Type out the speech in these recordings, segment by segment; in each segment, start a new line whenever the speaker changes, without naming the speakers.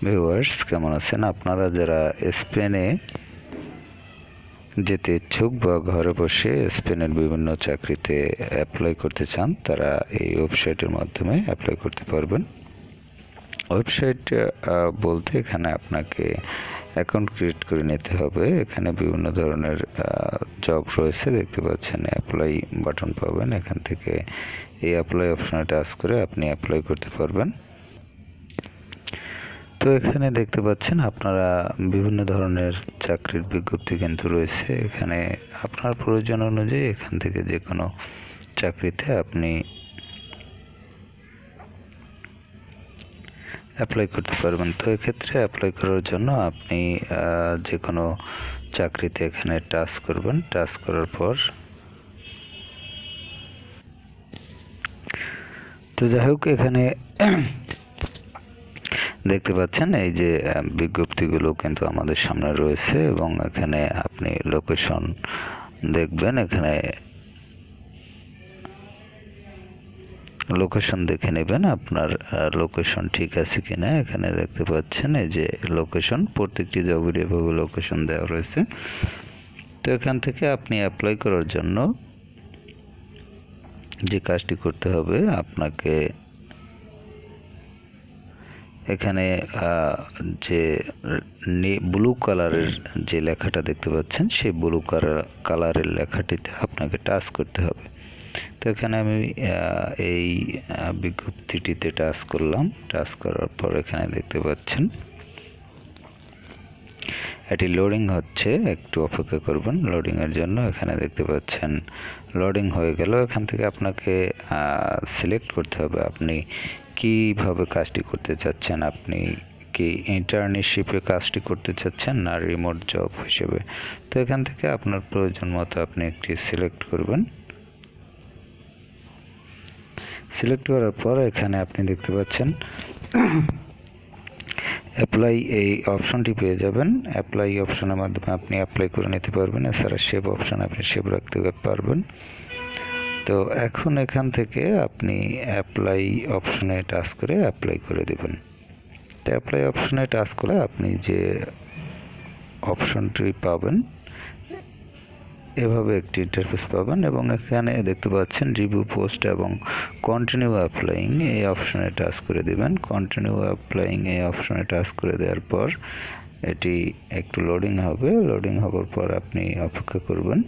Viewers, কেমন আছেন? আপনারা যারা স্পেনে যেতে ইচ্ছুক বা ঘরে বসে স্পেনের বিভিন্ন চাকরিতে অ্যাপ্লাই করতে চান, তারা এই ওয়েবসাইটের মাধ্যমে অ্যাপ্লাই করতে পারবেন। ওয়েবসাইট বলতে এখানে আপনাকে অ্যাকাউন্ট ক্রিয়েট করে নিতে হবে। এখানে বিভিন্ন ধরনের জব রয়েছে, দেখতে পাচ্ছেন। অ্যাপ্লাই বাটন পাবেন, এখান থেকে এই অ্যাপ্লাই অপশনে টাচ করে আপনি অ্যাপ্লাই করতে পারবেন। তো এখানে দেখতে পাচ্ছেন আপনারা বিভিন্ন ধরনের চাকরির বিজ্ঞপ্তি কিন্তু রয়েছে। এখানে আপনার প্রয়োজন অনুযায়ী এখান থেকে যে কোনো চাকরিতে আপনি অ্যাপ্লাই করতে পারবেন। তো এক্ষেত্রে অ্যাপ্লাই করার জন্য আপনি যে কোনো চাকরিতে এখানে টাচ করবেন। টাচ করার পর তো যাই হোক, এখানে দেখতে পাচ্ছেন এই যে বিজ্ঞপ্তিগুলো কিন্তু আমাদের সামনে রয়েছে এবং এখানে আপনি লোকেশন দেখবেন। এখানে লোকেশন দেখে নেবেন আপনার লোকেশন ঠিক আছে কিনা। এখানে দেখতে পাচ্ছেন এই যে লোকেশন, প্রত্যেকটি জবের এভাবে লোকেশন দেওয়া রয়েছে। তো এখান থেকে আপনি অ্যাপ্লাই করার জন্য যে কাজটি করতে হবে, আপনাকে এখানে যে ব্লু কালারের যে লেখাটা দেখতে পাচ্ছেন, সেই ব্লু কালারের লেখাটিতে আপনাকে টাচ করতে হবে। তো এখানে আমি এই বিজ্ঞপ্তিটিতে টাচ করলাম। টাচ করার পর এখানে দেখতে পাচ্ছেন এটি লোডিং হচ্ছে, একটু অপেক্ষা করবেন লোডিংয়ের জন্য। এখানে দেখতে পাচ্ছেন লোডিং হয়ে গেল। এখান থেকে আপনাকে সিলেক্ট করতে হবে আপনি কীভাবে কাজটি করতে চাচ্ছেন। আপনি কি ইন্টার্নশিপে কাজটি করতে চাচ্ছেন না রিমোট জব হিসেবে। তো এখান থেকে আপনার প্রয়োজন মতো আপনি একটি সিলেক্ট করবেন। সিলেক্ট করার পর এখানে আপনি দেখতে পাচ্ছেন অ্যাপ্লাই এই অপশনটি পেয়ে যাবেন। অ্যাপ্লাই অপশনের মাধ্যমে আপনি অ্যাপ্লাই করে নিতে পারবেন। এছাড়া সেভ অপশন আপনি সেভ রাখতে পারবেন। তো এখন এখান থেকে আপনি অ্যাপ্লাই অপশনে টাচ করে অ্যাপ্লাই করে দেবেন। তো অ্যাপ্লাই অপশনে টাচ করে আপনি যে অপশনটি পাবেন, এভাবে একটি ইন্টারফেস পাবেন এবং এখানে দেখতে পাচ্ছেন রিভিউ পোস্ট এবং কন্টিনিউ অ্যাপ্লাইং এই অপশনে টাচ করে দেবেন। কন্টিনিউ অ্যাপ্লাইং এই অপশনে টাচ করে দেওয়ার পর এটি একটু লোডিং হবে। লোডিং হওয়ার পর আপনি অপেক্ষা করবেন।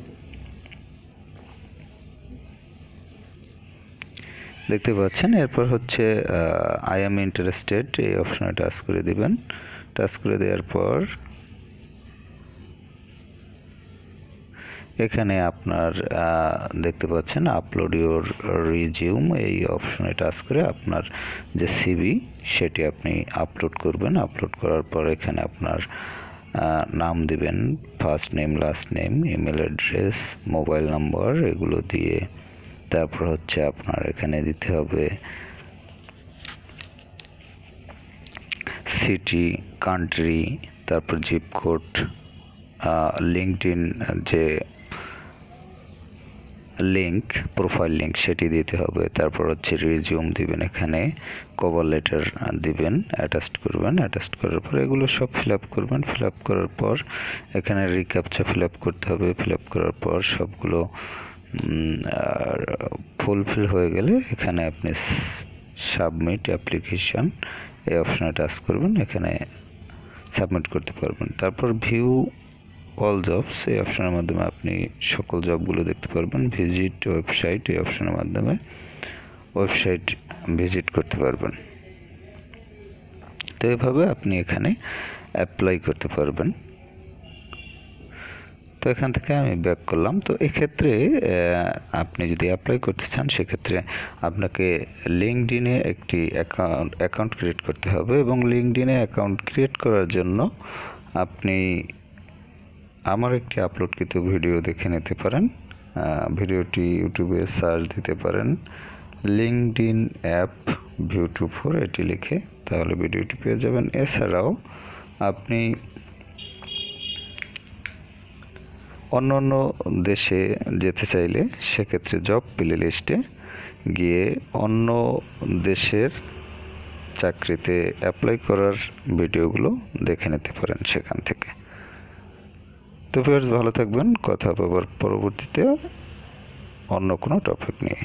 দেখতে পাচ্ছেন এরপর হচ্ছে আই এম ইন্টারেস্টেড এই অপশনে টাচ করে দিবেন। টাচ করে দেওয়ার পর এখানে আপনার দেখতে পাচ্ছেন আপলোড ইউর রিজিউম এই অপশনে টাচ করে আপনার যে সিভি সেটি আপনি আপলোড করবেন। আপলোড করার পর এখানে আপনার নাম দিবেন, first name, last name, email address, mobile number, এগুলো দিয়ে তারপর হচ্ছে আপনার এখানে দিতে হবে সিটি, কান্ট্রি, তারপর জিপ কোড, লিঙ্কডইন যে লিঙ্ক, প্রোফাইল লিঙ্ক সেটি দিতে হবে। তারপর হচ্ছে রিজিউম দিবেন, এখানে কভার লেটার দিবেন, অ্যাটাচ করবেন। অ্যাটাচ করার পর এগুলো সব ফিল আপ করবেন। ফিল আপ করার পর এখানে রিক্যাপচা ফিল আপ করতে হবে। ফিল আপ করার পর সবগুলো ফুলফিল হয়ে গেলে এখানে আপনি সাবমিট অ্যাপ্লিকেশন এই অপশনে টাচ করবেন, এখানে সাবমিট করতে পারবেন। তারপর ভিউ অল জবস এই অপশনের মাধ্যমে আপনি সকল জবগুলো দেখতে পারবেন। ভিজিট ওয়েবসাইট এই অপশনের মাধ্যমে ওয়েবসাইট ভিজিট করতে পারবেন। তো এইভাবে আপনি এখানে অ্যাপ্লাই করতে পারবেন। তো এখান থেকে আমি ব্যাক করলাম। তো এক্ষেত্রে আপনি যদি অ্যাপ্লাই করতে চান, সেক্ষেত্রে আপনাকে লিঙ্কডইনে একটি অ্যাকাউন্ট ক্রিয়েট করতে হবে এবং লিঙ্কডইনে অ্যাকাউন্ট ক্রিয়েট করার জন্য আপনি আমার একটি আপলোডকৃত ভিডিও দেখে নিতে পারেন। ভিডিওটি ইউটিউবে সার্চ দিতে পারেন, লিঙ্কডইন অ্যাপ ভিউ24 এটি লিখে, তাহলে ভিডিওটি পেয়ে যাবেন। এছাড়াও আপনি অন্য অন্য দেশে যেতে চাইলে সেক্ষেত্রে জব প্লে লিস্টে গিয়ে অন্য দেশের চাকরিতে অ্যাপ্লাই করার ভিডিওগুলো দেখে নিতে পারেন সেখান থেকে। তো ভিউয়ার্স, ভালো থাকবেন। কথা হবে আবার পরবর্তীতে অন্য কোনো টপিক নিয়ে।